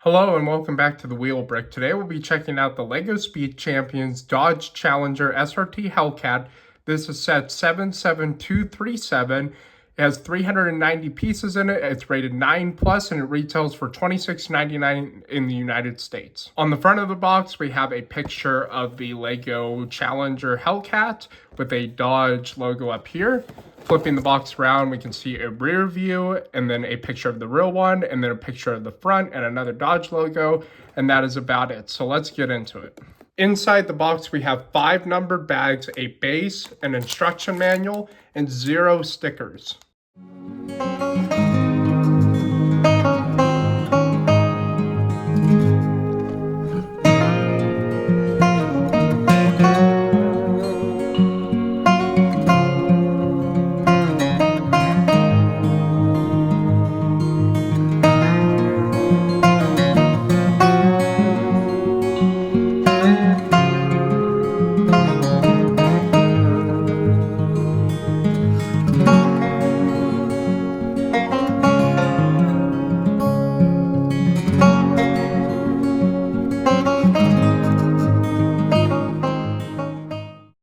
Hello and welcome back to the Wheel Brick. Today we'll be checking out the LEGO Speed Champions Dodge Challenger SRT Hellcat. This is set 77237. It has 390 pieces in it. It's rated 9 plus and it retails for $26.99 in the United States. On the front of the box, we have a picture of the LEGO Challenger Hellcat with a Dodge logo up here. Flipping the box around, we can see a rear view and then a picture of the real one and then a picture of the front and another Dodge logo, and that is about it. So let's get into it. Inside the box, we have 5 numbered bags, a base, an instruction manual, and 0 stickers.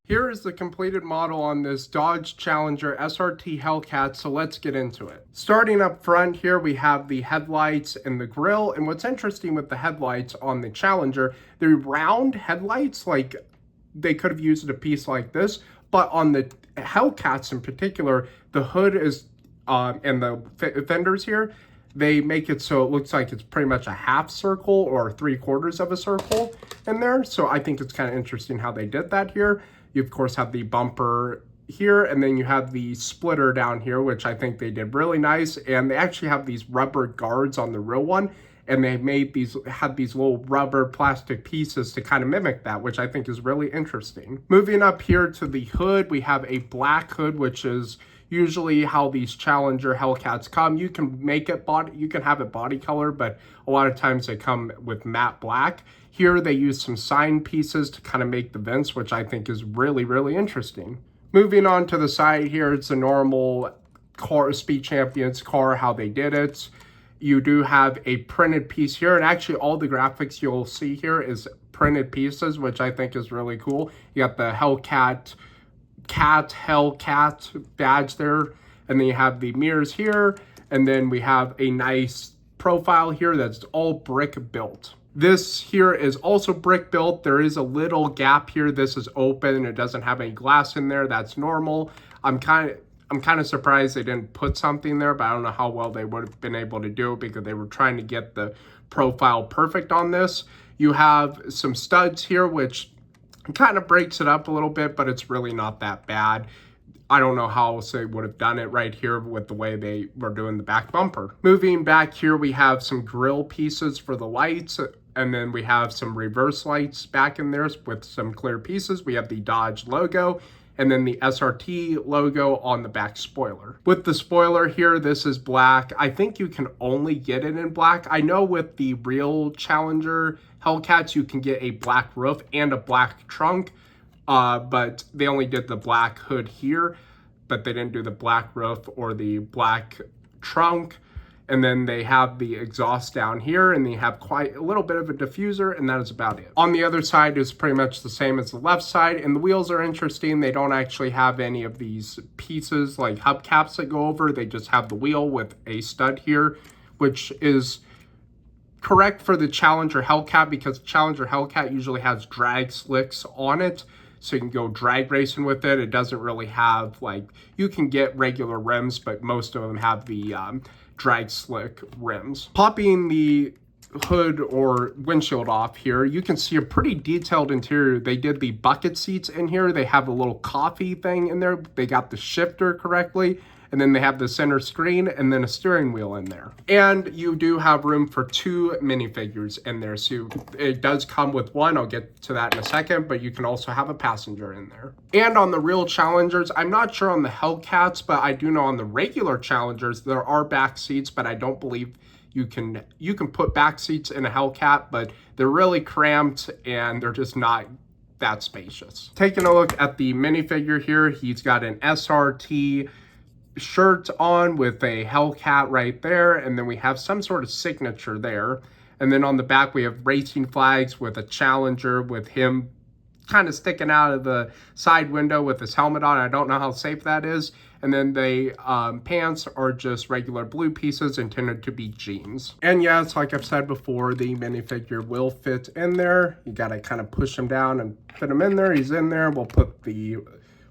Here is the completed model on this Dodge Challenger SRT Hellcat, so let's get into it. Starting up front here, we have the headlights and the grille, and what's interesting with the headlights on the Challenger, they're round headlights, like they could have used a piece like this, but on the Hellcats in particular, the hood is, and the fenders here, they make it so it looks like it's pretty much a half circle or 3/4 of a circle in there. So I think it's kind of interesting how they did that here. You, of course, have the bumper here, and then you have the splitter down here, which I think they did really nice. And they actually have these rubber guards on the real one, and they had these little rubber plastic pieces to kind of mimic that, which I think is really interesting. Moving up here to the hood, we have a black hood, which is usually how these Challenger Hellcats come. You can make it you can have it body color, but a lot of times they come with matte black. Here they use some sign pieces to kind of make the vents, which I think is really, really interesting. Moving on to the side here, it's a normal car, Speed Champions car, how they did it. You do have a printed piece here, and actually all the graphics you'll see here is printed pieces, which I think is really cool. You got the Hellcat badge there, and then you have the mirrors here, and then we have a nice profile here that's all brick built. This here is also brick built. There is a little gap here. This is open. It doesn't have any glass in there. That's normal. I'm kind of surprised they didn't put something there, but I don't know how well they would have been able to do it because they were trying to get the profile perfect on this. You have some studs here, which kind of breaks it up a little bit, but it's really not that bad. I don't know how else they would have done it right here with the way they were doing the back bumper. Moving back here, we have some grille pieces for the lights, and then we have some reverse lights back in there with some clear pieces. We have the Dodge logo, and then the SRT logo on the back spoiler. With the spoiler here, this is black. I think you can only get it in black. I know with the real Challenger Hellcats, you can get a black roof and a black trunk, but they only did the black hood here, but they didn't do the black roof or the black trunk. And then they have the exhaust down here, and they have quite a little bit of a diffuser, and that is about it. On the other side is pretty much the same as the left side, and the wheels are interesting. They don't actually have any of these pieces like hubcaps that go over. They just have the wheel with a stud here, which is correct for the Challenger Hellcat because Challenger Hellcat usually has drag slicks on it, so you can go drag racing with it. It doesn't really have, like, you can get regular rims, but most of them have the drag slick rims. Popping the hood or windshield off here, you can see a pretty detailed interior. They did the bucket seats in here. They have a little coffee thing in there. They got the shifter correctly, and then they have the center screen and then a steering wheel in there. And you do have room for 2 minifigures in there. So it does come with one. I'll get to that in a second, but you can also have a passenger in there. And on the real Challengers, I'm not sure on the Hellcats, but I do know on the regular Challengers, there are back seats, but I don't believe you can put back seats in a Hellcat, but they're really cramped and they're just not that spacious. Taking a look at the minifigure here, he's got an SRT shirt on with a Hellcat right there, and then we have some sort of signature there. And then on the back, we have racing flags with a Challenger with him kind of sticking out of the side window with his helmet on. I don't know how safe that is. And then the pants are just regular blue pieces intended to be jeans. And yes, like I've said before, the minifigure will fit in there. You got to kind of push him down and fit him in there. He's in there. We'll put the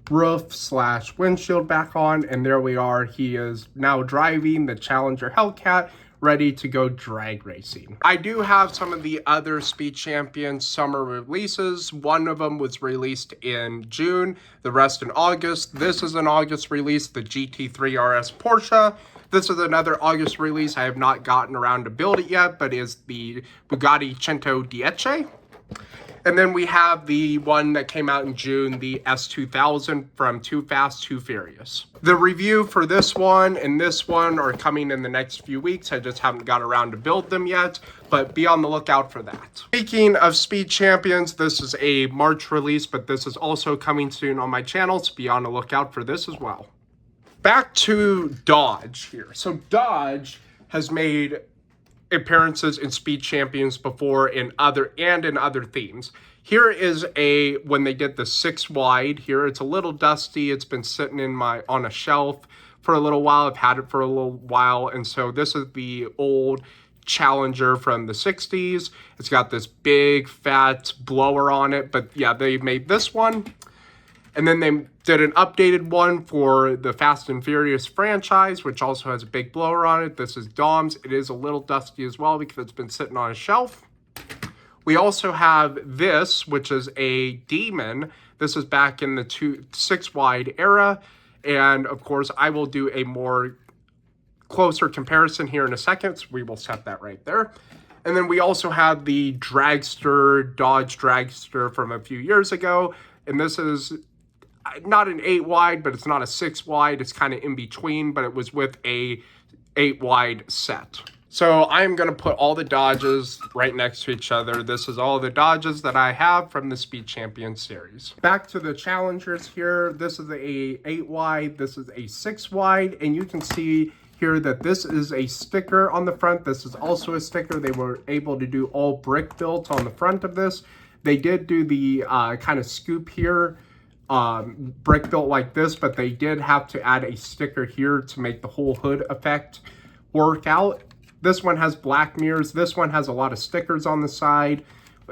roof/windshield back on, and there we are. He is now driving the Challenger Hellcat, ready to go drag racing. I do have some of the other Speed Champions summer releases. One of them was released in June, the rest in August. This is an August release, the GT3 RS Porsche. This is another August release. I have not gotten around to build it yet, but is the Bugatti Cento Dieci. And then we have the one that came out in June, the S2000 from Too Fast, Too Furious. The review for this one and this one are coming in the next few weeks. I just haven't got around to build them yet, but be on the lookout for that. Speaking of Speed Champions, this is a March release, but this is also coming soon on my channel, so be on the lookout for this as well. Back to Dodge here. So Dodge has made appearances in Speed Champions before in other themes. Here is when they did the 6 wide here. It's a little dusty. It's been sitting on a shelf for a little while. I've had it for a little while, and so this is the old Challenger from the 60s. It's got this big fat blower on it, but yeah, they made this one. And then they did an updated one for the Fast and Furious franchise, which also has a big blower on it. This is Dom's. It is a little dusty as well because it's been sitting on a shelf. We also have this, which is a Demon. This is back in the 6 wide era. And of course, I will do a more closer comparison here in a second. So we will set that right there. And then we also have the Dragster, Dodge Dragster from a few years ago. And this is not an 8 wide, but it's not a 6 wide. It's kind of in between, but it was with a 8 wide set. So I'm going to put all the Dodges right next to each other. This is all the Dodges that I have from the Speed Champions series. Back to the Challengers here. This is a 8 wide. This is a 6 wide. And you can see here that this is a sticker on the front. This is also a sticker. They were able to do all brick built on the front of this. They did do the kind of scoop here, brick built like this, but they did have to add a sticker here to make the whole hood effect work out. This one has black mirrors. This one has a lot of stickers on the side.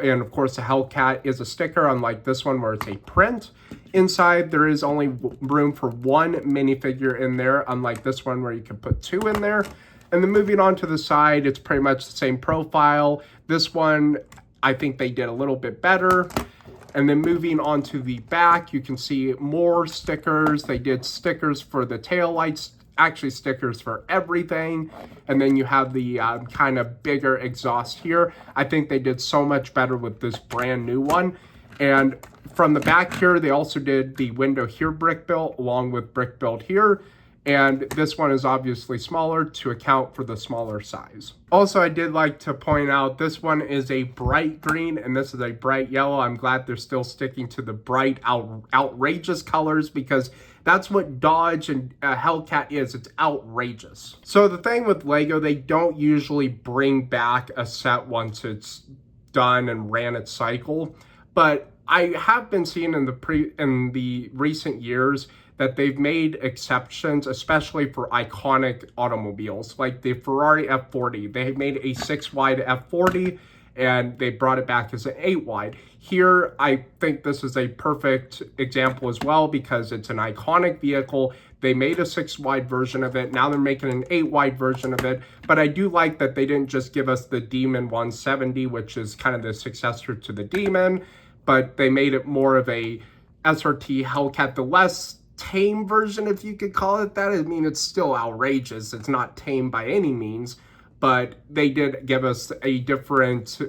And of course, the Hellcat is a sticker, unlike this one where it's a print. Inside, there is only room for 1 minifigure in there, unlike this one where you can put 2 in there. And then moving on to the side, it's pretty much the same profile. This one, I think they did a little bit better. And then moving on to the back, you can see more stickers. They did stickers for the taillights, actually stickers for everything. And then you have the kind of bigger exhaust here. I think they did so much better with this brand new one. And from the back here, they also did the window here brick built along with brick built here. And this one is obviously smaller to account for the smaller size. Also, I did like to point out this one is a bright green and this is a bright yellow. I'm glad they're still sticking to the bright, outrageous colors because that's what Dodge and Hellcat is. It's outrageous. So the thing with Lego, they don't usually bring back a set once it's done and ran its cycle. But I have been seeing in the recent years that they've made exceptions, especially for iconic automobiles, like the Ferrari F40. They made a 6 wide F40 and they brought it back as an 8 wide. Here, I think this is a perfect example as well because it's an iconic vehicle. They made a 6 wide version of it. Now they're making an 8 wide version of it. But I do like that they didn't just give us the Demon 170, which is kind of the successor to the Demon, but they made it more of a SRT Hellcat, the less tame version, if you could call it that. I mean, it's still outrageous. It's not tame by any means, but they did give us a different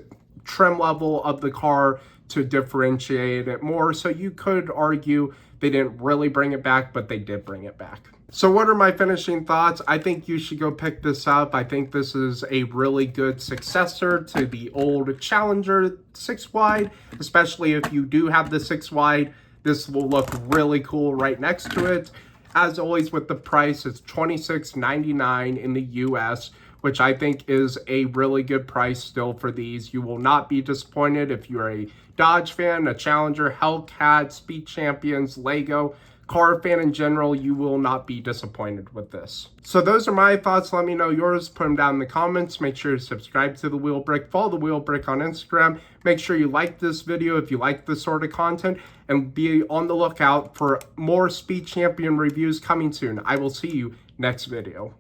trim level of the car to differentiate it more. So you could argue they didn't really bring it back, but they did bring it back. So what are my finishing thoughts? I think you should go pick this up. I think this is a really good successor to the old Challenger 6 wide, especially if you do have the 6 wide. This will look really cool right next to it. As always with the price, it's $26.99 in the US, which I think is a really good price still for these. You will not be disappointed if you're a Dodge fan, a Challenger, Hellcat, Speed Champions, Lego, car fan in general. You will not be disappointed with this. So those are my thoughts. Let me know yours. Put them down in the comments. Make sure to subscribe to The Wheel Brick. Follow The Wheel Brick on Instagram. Make sure you like this video if you like this sort of content, and be on the lookout for more Speed Champion reviews coming soon. I will see you next video.